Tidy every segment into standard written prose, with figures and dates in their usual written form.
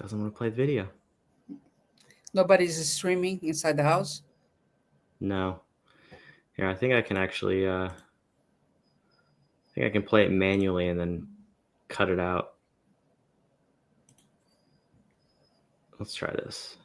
doesn't want to play the video. Nobody's streaming inside the house. No. Here, I think I can actually, I think I can play it manually and then cut it out. Let's try this.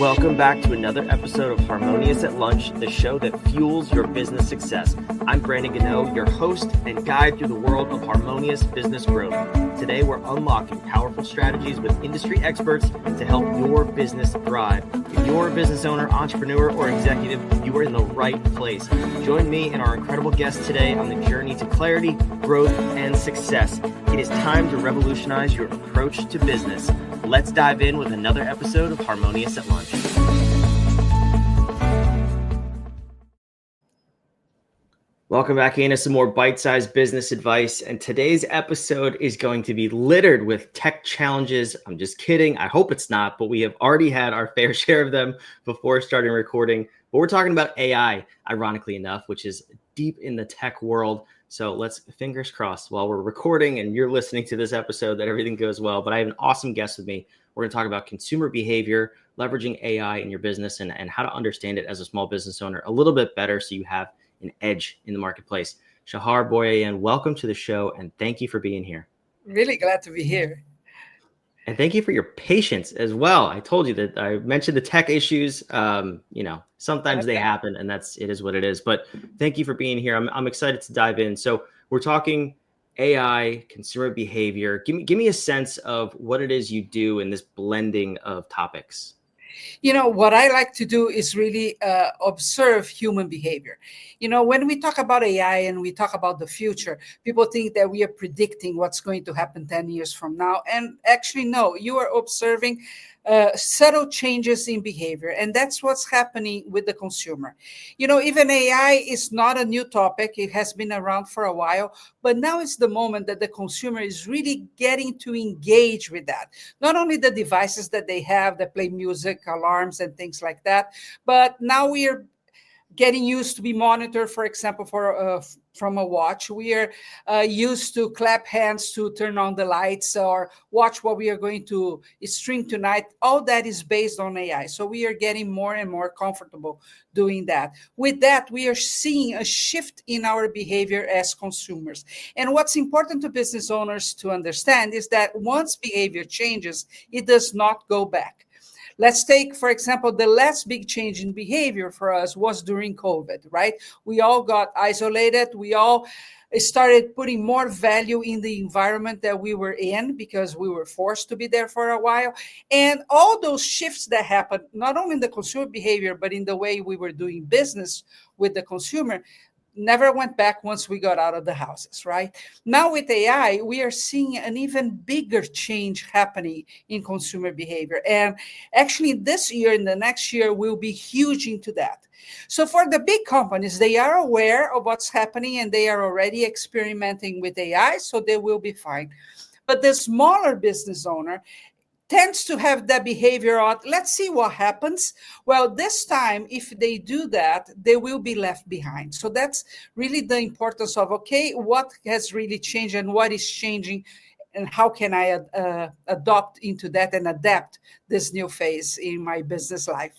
Welcome back to another episode of Harmonious at Lunch, the show that fuels your business success. I'm Brandon Gano, your host and guide through the world of harmonious business growth. Today, we're unlocking powerful strategies with industry experts to help your business thrive. If you're a business owner, entrepreneur, or executive, you are in the right place. Join me and our incredible guests today on the journey to clarity, growth, and success. It is time to revolutionize your approach to business. Let's dive in with another episode of Harmonious at Lunch. Welcome back into some more bite-sized business advice. And today's episode is going to be littered with tech challenges. I'm just kidding. I hope it's not, but we have already had our fair share of them before starting recording. But we're talking about AI, ironically enough, which is deep in the tech world. So let's fingers crossed while we're recording and you're listening to this episode that everything goes well. But I have an awesome guest with me. We're going to talk about consumer behavior, leveraging AI in your business, and how to understand it as a small business owner a little bit better so you have an edge in the marketplace. Shahar Boyayan, welcome to the show and thank you for being here. Really glad to be here. And thank you for your patience as well. I told you that I mentioned the tech issues. Sometimes they happen, and it is what it is. But thank you for being here. I'm excited to dive in. So we're talking AI, consumer behavior. Give me a sense of what it is you do in this blending of topics. What I like to do is really observe human behavior. When we talk about AI and we talk about the future, people think that we are predicting what's going to happen 10 years from now. And actually, no, you are observing subtle changes in behavior. And that's what's happening with the consumer. Even AI is not a new topic. It has been around for a while, but now is the moment that the consumer is really getting to engage with that. Not only the devices that they have that play music, alarms, and things like that, but now we are getting used to be monitored, for example, from a watch. We are used to clap hands to turn on the lights or watch what we are going to stream tonight. All that is based on AI. So we are getting more and more comfortable doing that. With that, we are seeing a shift in our behavior as consumers. And what's important to business owners to understand is that once behavior changes, it does not go back. Let's take, for example, the last big change in behavior for us was during COVID, right? We all got isolated. We all started putting more value in the environment that we were in because we were forced to be there for a while. And all those shifts that happened, not only in the consumer behavior, but in the way we were doing business with the consumer, never went back once we got out of the houses, right? Now with AI, we are seeing an even bigger change happening in consumer behavior. And actually this year and the next year will be huge into that. So for the big companies, they are aware of what's happening and they are already experimenting with AI, so they will be fine. But the smaller business owner tends to have that behavior on, let's see what happens. Well, this time, if they do that, they will be left behind. So that's really the importance of, okay, what has really changed and what is changing and how can I adopt into that and adapt this new phase in my business life?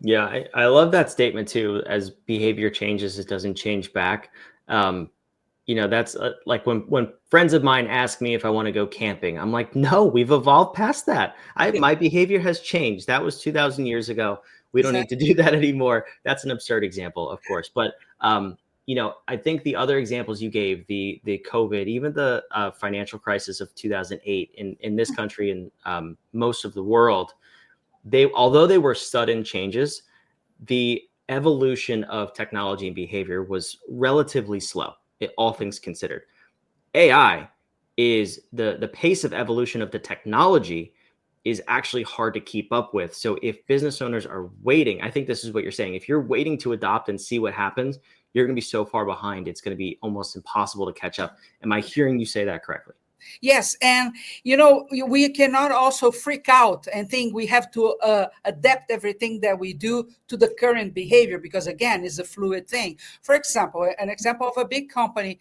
Yeah, I love that statement too. As behavior changes, it doesn't change back. That's like when friends of mine ask me if I want to go camping, I'm like, no, we've evolved past that. My behavior has changed. That was 2000 years ago. We don't need to do that anymore. That's an absurd example, of course. But, I think the other examples you gave, the COVID, even the financial crisis of 2008 in this country and most of the world, although they were sudden changes, the evolution of technology and behavior was relatively slow. All things considered. AI is the pace of evolution of the technology is actually hard to keep up with. So if business owners are waiting, I think this is what you're saying. If you're waiting to adopt and see what happens, you're going to be so far behind. It's going to be almost impossible to catch up. Am I hearing you say that correctly? Yes. And, we cannot also freak out and think we have to adapt everything that we do to the current behavior, because, again, it's a fluid thing. For example, an example of a big company,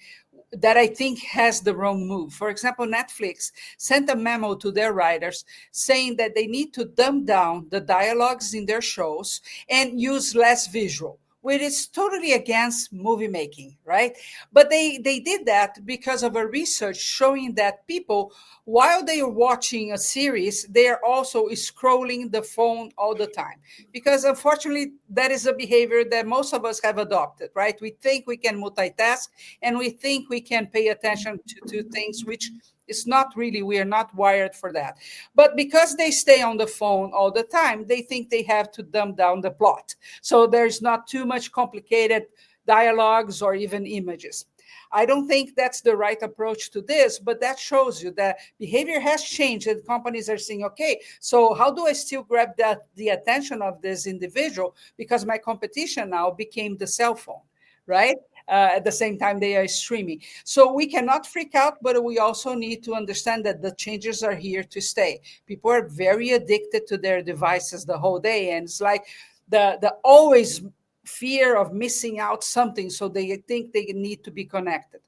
that I think has the wrong move. For example, Netflix sent a memo to their writers saying that they need to dumb down the dialogues in their shows and use less visual, which is totally against movie making, right? But they did that because of a research showing that people, while they are watching a series, they are also scrolling the phone all the time. Because unfortunately, that is a behavior that most of us have adopted, right? We think we can multitask and we think we can pay attention to things which is not really, we are not wired for that. But because they stay on the phone all the time, they think they have to dumb down the plot. So there's not too much complicated dialogues or even images. I don't think that's the right approach to this, but that shows you that behavior has changed and companies are saying, okay, so how do I still grab the attention of this individual? Because my competition now became the cell phone, right? At the same time they are streaming. So we cannot freak out, but we also need to understand that the changes are here to stay. People are very addicted to their devices the whole day, and it's like the always fear of missing out something, so they think they need to be connected.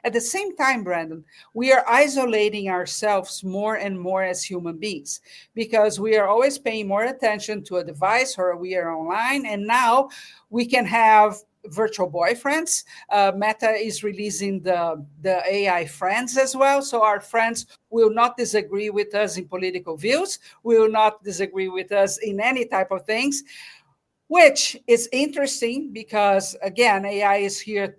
At the same time, Brandon, we are isolating ourselves more and more as human beings because we are always paying more attention to a device or we are online. And now we can have virtual boyfriends. Meta is releasing the AI friends as well. So our friends will not disagree with us in political views, will not disagree with us in any type of things, which is interesting because, again, AI is here,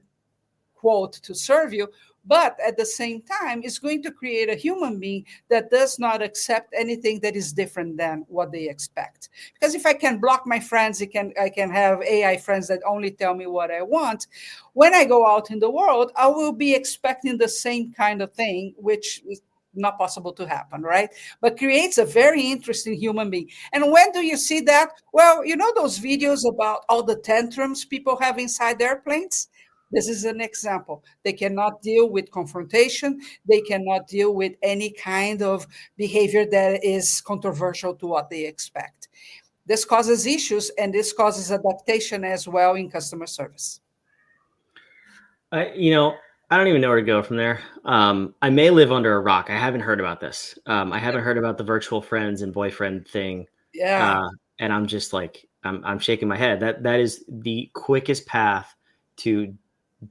quote, to serve you, but at the same time is going to create a human being that does not accept anything that is different than what they expect. Because if I can block my friends, I can have AI friends that only tell me what I want. When I go out in the world, I will be expecting the same kind of thing, which is not possible to happen, right? But creates a very interesting human being. And when do you see that? Well, you know those videos about all the tantrums people have inside airplanes? This is an example. They cannot deal with confrontation. They cannot deal with any kind of behavior that is controversial to what they expect. This causes issues and this causes adaptation as well in customer service. You know, I don't even know where to go from there. I may live under a rock. I haven't heard about this. I haven't heard about the virtual friends and boyfriend thing. Yeah, Uh, and I'm just like, I'm shaking my head. That is the quickest path to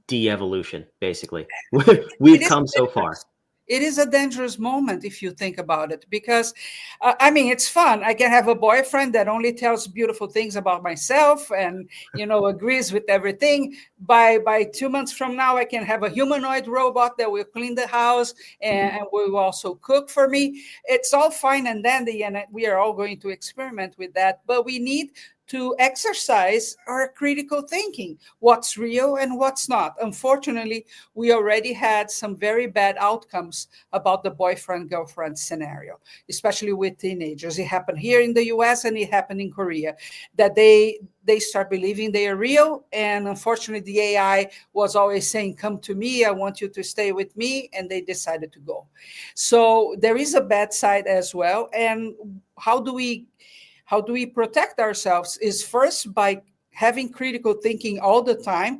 de-evolution, basically. it We've is come so far. dangerous. It is a dangerous moment if you think about it, because I mean, it's fun. I can have a boyfriend that only tells beautiful things about myself and, agrees with everything. By 2 months from now, I can have a humanoid robot that will clean the house and will also cook for me. It's all fine and dandy, and we are all going to experiment with that. But we need to exercise our critical thinking, what's real and what's not. Unfortunately, we already had some very bad outcomes about the boyfriend girlfriend scenario, especially with teenagers. It happened here in the US and it happened in Korea, that they start believing they are real. And unfortunately, the AI was always saying, come to me, I want you to stay with me. And they decided to go. So there is a bad side as well. And how do we protect ourselves is first by having critical thinking all the time,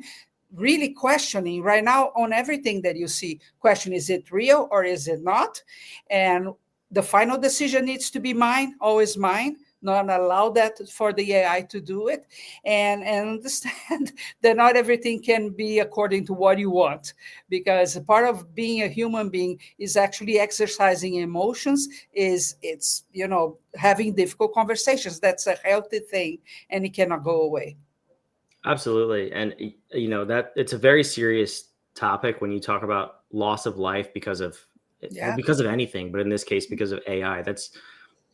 really questioning right now on everything that you see. Question, is it real or is it not? And the final decision needs to be mine, always mine, not allow that for the AI to do it. And understand that not everything can be according to what you want, because part of being a human being is actually exercising emotions, is it's having difficult conversations. That's a healthy thing and it cannot go away. Absolutely. And that it's a very serious topic when you talk about loss of life because of, well, Yeah. because of anything, but in this case because of AI.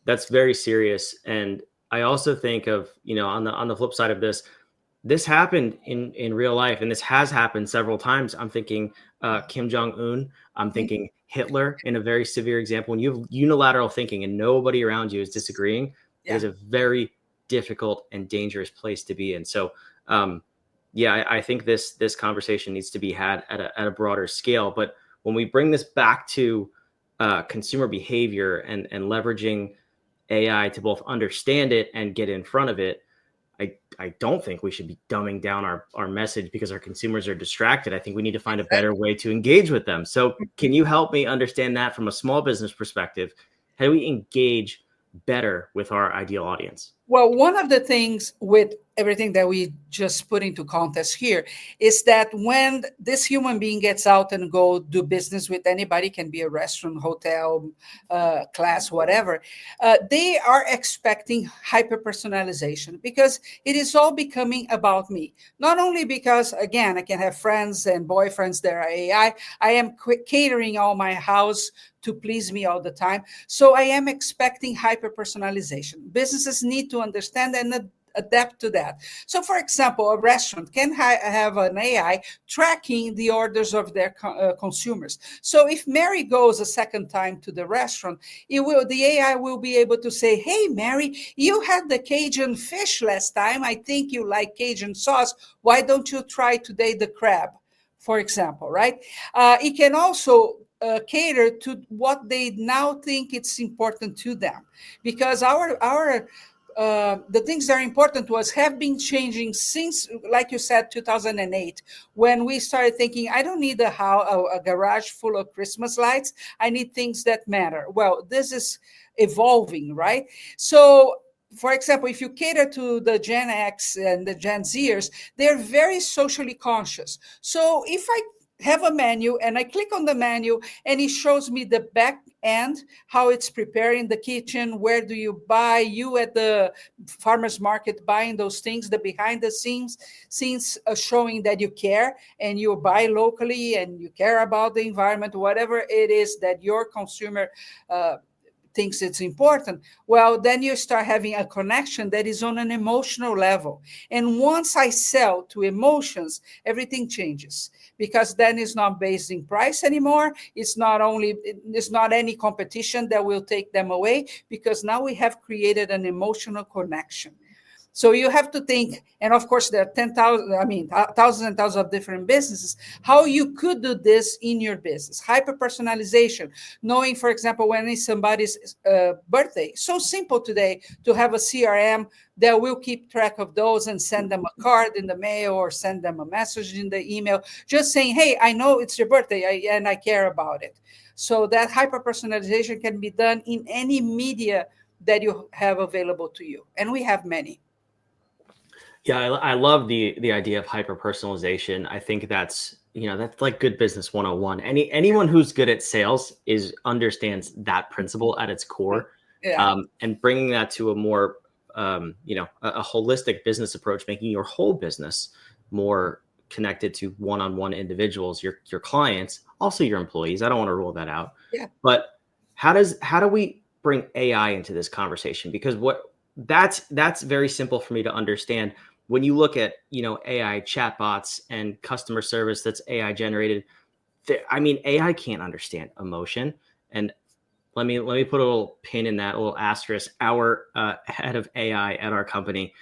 That's very serious. And I also think of, on the flip side of this happened in real life, and this has happened several times. I'm thinking Kim Jong-un. I'm thinking Hitler in a very severe example. When you have unilateral thinking and nobody around you is disagreeing, it Yeah. is a very difficult and dangerous place to be in. So, yeah, I think this conversation needs to be had at a broader scale. But when we bring this back to consumer behavior and leveraging AI to both understand it and get in front of it, I don't think we should be dumbing down our message because our consumers are distracted. I think we need to find a better Exactly. way to engage with them. So can you help me understand that from a small business perspective? How do we engage better with our ideal audience? Well, one of the things with everything that we just put into context here is that when this human being gets out and go do business with anybody, can be a restaurant, hotel, class, whatever, they are expecting hyper personalization because it is all becoming about me. Not only because, again, I can have friends and boyfriends that are AI, I am catering all my house to please me all the time. So I am expecting hyper personalization. Businesses need to understand and adapt to that. So, for example, a restaurant can have an AI tracking the orders of their consumers. So, if Mary goes a second time to the restaurant, the AI will be able to say, "Hey, Mary, you had the Cajun fish last time. I think you like Cajun sauce. Why don't you try today the crab?" For example, right? It can also cater to what they now think it's important to them, because our the things that are important to us have been changing since, like you said, 2008, when we started thinking, I don't need a garage full of Christmas lights. I need things that matter. Well, this is evolving, right? So, for example, if you cater to the Gen X and the Gen Zers, they're very socially conscious. So if I have a menu and I click on the menu and it shows me the back end, how it's preparing the kitchen, where do you buy, you at the farmers market buying those things, the behind the scenes showing that you care and you buy locally and you care about the environment, whatever it is that your consumer thinks it's important, well, then you start having a connection that is on an emotional level. And once I sell to emotions, everything changes, because then it's not based in price anymore. It's not any competition that will take them away, because now we have created an emotional connection. So you have to think, and of course there are 10,000, I mean, thousands and thousands of different businesses, how you could do this in your business. Hyper-personalization, knowing, for example, when it's somebody's birthday. So simple today to have a CRM that will keep track of those and send them a card in the mail or send them a message in the email, just saying, hey, I know it's your birthday and I care about it. So that hyper-personalization can be done in any media that you have available to you. And we have many. Yeah, I love the idea of hyper personalization. I think that's like good business 101. Anyone who's good at sales is understands that principle at its core, Yeah. and bringing that to a more a holistic business approach, making your whole business more connected to one-on-one individuals, your clients, also your employees. I don't want to rule that out, Yeah. but how do we bring AI into this conversation? Because that's very simple for me to understand. When you look at AI chatbots and customer service that's AI generated, I mean, AI can't understand emotion. And let me put a little pin in that, a little asterisk. Our head of AI at our company,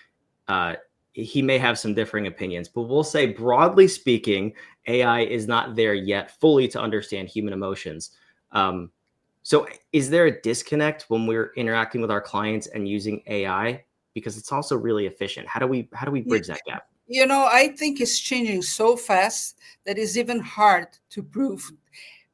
uh, he may have some differing opinions, but we'll say broadly speaking, AI is not there yet fully to understand human emotions. Um, so is there a disconnect when we're interacting with our clients and using AI? Because it's also really efficient. How do we bridge that gap? I think it's changing so fast that it's even hard to prove.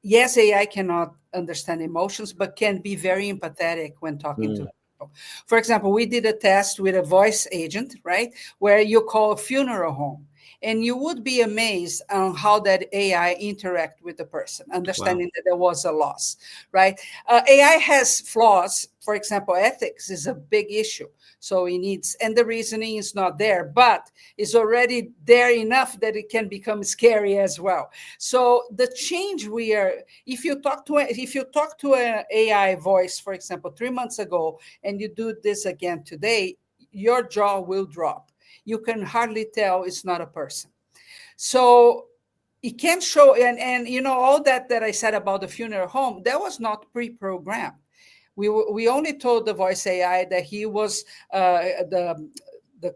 Yes, AI cannot understand emotions, but can be very empathetic when talking to Mm, people. For example, we did a test with a voice agent, right, where you call a funeral home. And you would be amazed on how that AI interact with the person, wow. understanding that there was a loss, right? AI has flaws. For example, ethics is a big issue. So it needs, and the reasoning is not there, but it's already there enough that it can become scary as well. So the change we are, if you talk to an AI voice, for example, 3 months ago, and you do this again today, your jaw will drop. You can hardly tell it's not a person. So it can show, and all that I said about the funeral home, that was not pre-programmed. We only told the voice AI that he was the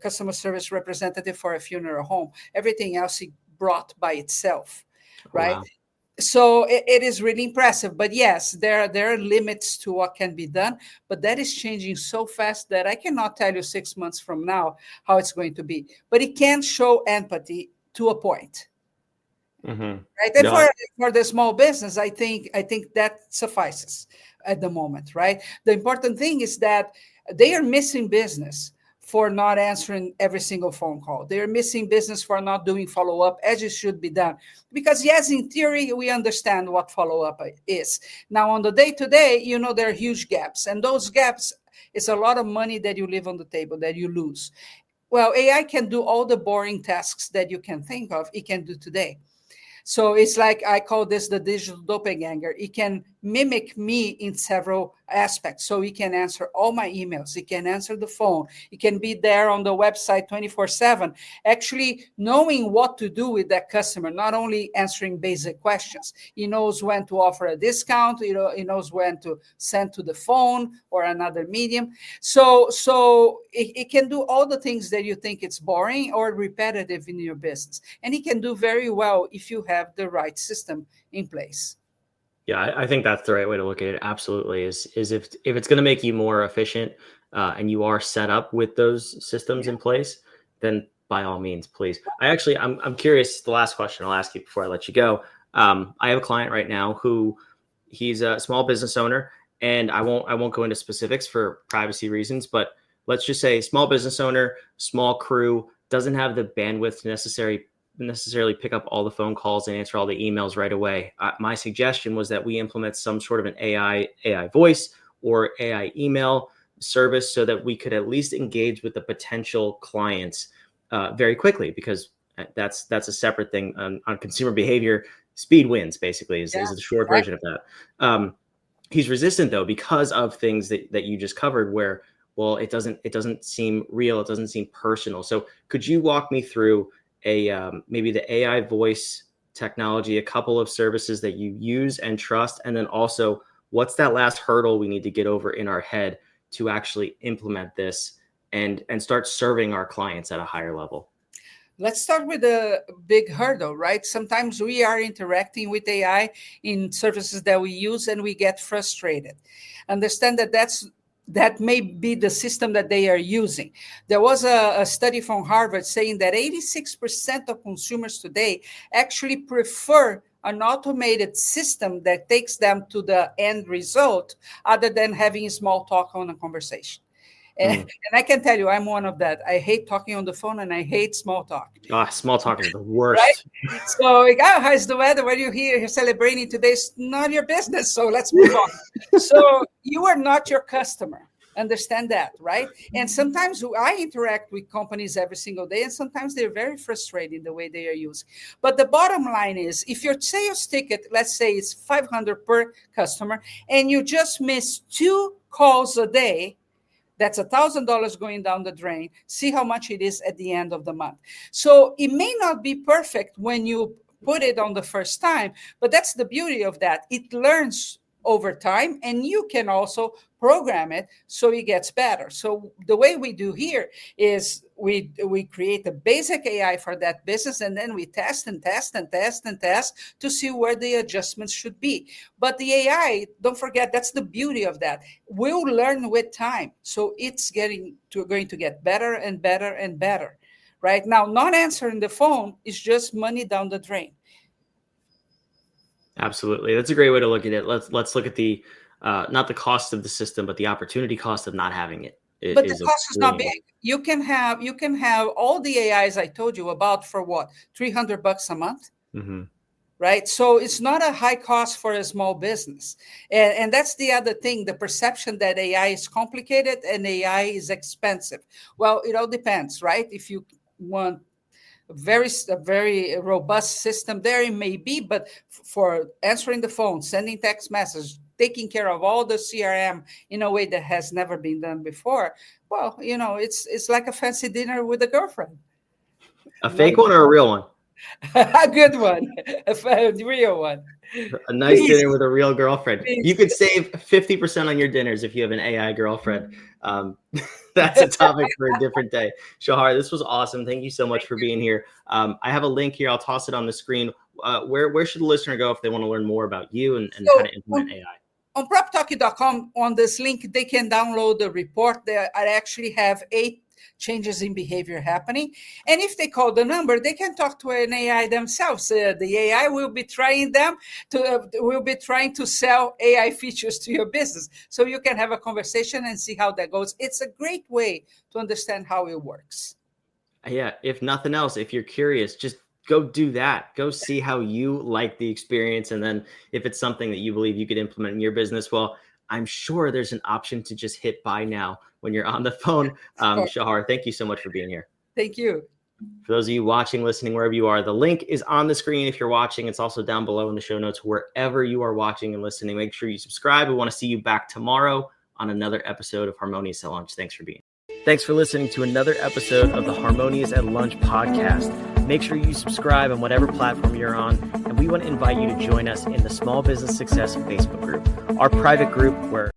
customer service representative for a funeral home. Everything else he brought by itself, right? Wow. So it is really impressive. But yes, there are limits to what can be done, but that is changing so fast that I cannot tell you 6 months from now how it's going to be. But it can show empathy to a point, Hmm. right? And No, for the small business, I think that suffices at the moment, right? The important thing is that they are missing business for not answering every single phone call. They are missing business for not doing follow up as it should be done. Because yes, in theory, we understand what follow up is. Now, on the day to day, there are huge gaps, and those gaps is a lot of money that you leave on the table that you lose. Well, AI can do all the boring tasks that you can think of. It can do today. So it's like I call this the digital doppelganger. It can mimic me in several aspects. So it can answer all my emails. It can answer the phone. It can be there on the website 24/7, actually knowing what to do with that customer, not only answering basic questions. He knows when to offer a discount. He knows when to send to the phone or another medium. So it can do all the things that you think it's boring or repetitive in your business, and it can do very well if you have the right system in place. yeah, I think that's the right way to look at it. Absolutely, is if it's going to make you more efficient, and you are set up with those systems in place, then by all means, please. I'm curious. The last question I'll ask you before I let you go. I have a client right now who he's a small business owner, and I won't go into specifics for privacy reasons, but let's just say small business owner, small crew, doesn't have the bandwidth necessarily pick up all the phone calls and answer all the emails right away. My suggestion was that we implement some sort of an AI voice or AI email service so that we could at least engage with the potential clients very quickly, because that's a separate thing on consumer behavior. Speed wins, basically, is Yeah, the short right. version of that. He's resistant though because of things that you just covered, where well, it doesn't seem real, it doesn't seem personal. So could you walk me through a maybe the AI voice technology, a couple of services that you use and trust, and then also what's that last hurdle we need to get over in our head to actually implement this and start serving our clients at a higher level? Let's start with the big hurdle, right? Sometimes we are interacting with AI in services that we use and we get frustrated. Understand that may be the system that they are using. There was a study from Harvard saying that 86% of consumers today actually prefer an automated system that takes them to the end result other than having small talk on a conversation. And, Mm. and I can tell you, I'm one of that. I hate talking on the phone and I hate small talk, Small talk is the right? worst. So, like, oh, how's the weather? What are you here? You're celebrating today. It's not your business. So let's move on. So you are not your customer. Understand that, right? And sometimes I interact with companies every single day, and sometimes they're very frustrating the way they are using. But the bottom line is, if your sales ticket, let's say it's 500 per customer, and you just miss 2 calls a day, that's $1,000 going down the drain. See how much it is at the end of the month. So it may not be perfect when you put it on the first time, but that's the beauty of that. It learns over time, and you can also program it so it gets better. So the way we do here is we create a basic AI for that business, and then we test and test and test and test to see where the adjustments should be. But the AI, don't forget, that's the beauty of that, will learn with time. So it's going to get better and better and better. Right now, not answering the phone is just money down the drain. Absolutely. That's a great way to look at it. Let's look at the not the cost of the system, but the opportunity cost of not having it But the is a cost is not really big. important. You can have all the AIs I told you about for what, $300 a month, Hmm. right? So it's not a high cost for a small business. And that's the other thing, the perception that AI is complicated and AI is expensive. Well, it all depends, right? If you want a very robust system, there it may be, but for answering the phone, sending text messages, taking care of all the CRM in a way that has never been done before, well, it's like a fancy dinner with a girlfriend. A Not fake one or a real one? a good one, a real one. A nice Please, dinner with a real girlfriend. You please. could save 50% on your dinners if you have an AI girlfriend. That's a topic for a different day. Shahar, this was awesome. Thank you so much for being here. I have a link here. I'll toss it on the screen. where should the listener go if they want to learn more about you and how So to implement AI? on proptalk.com, on this link, they can download the report. There I actually have 8 changes in behavior happening. And if they call the number, they can talk to an AI themselves. The AI will be trying to sell AI features to your business. So you can have a conversation and see how that goes. It's a great way to understand how it works. Yeah, if nothing else, if you're curious, just go do that. Go see how you like the experience. And then if it's something that you believe you could implement in your business, well, I'm sure there's an option to just hit buy now when you're on the phone. Shahar, thank you so much for being here. Thank you. For those of you watching, listening, wherever you are, the link is on the screen if you're watching. It's also down below in the show notes, wherever you are watching and listening. Make sure you subscribe. We want to see you back tomorrow on another episode of Harmonious at Lunch. Thanks for being here. Thanks for listening to another episode of the Harmonious at Lunch podcast. Make sure you subscribe on whatever platform you're on, and we want to invite you to join us in the Small Business Success Facebook group, our private group where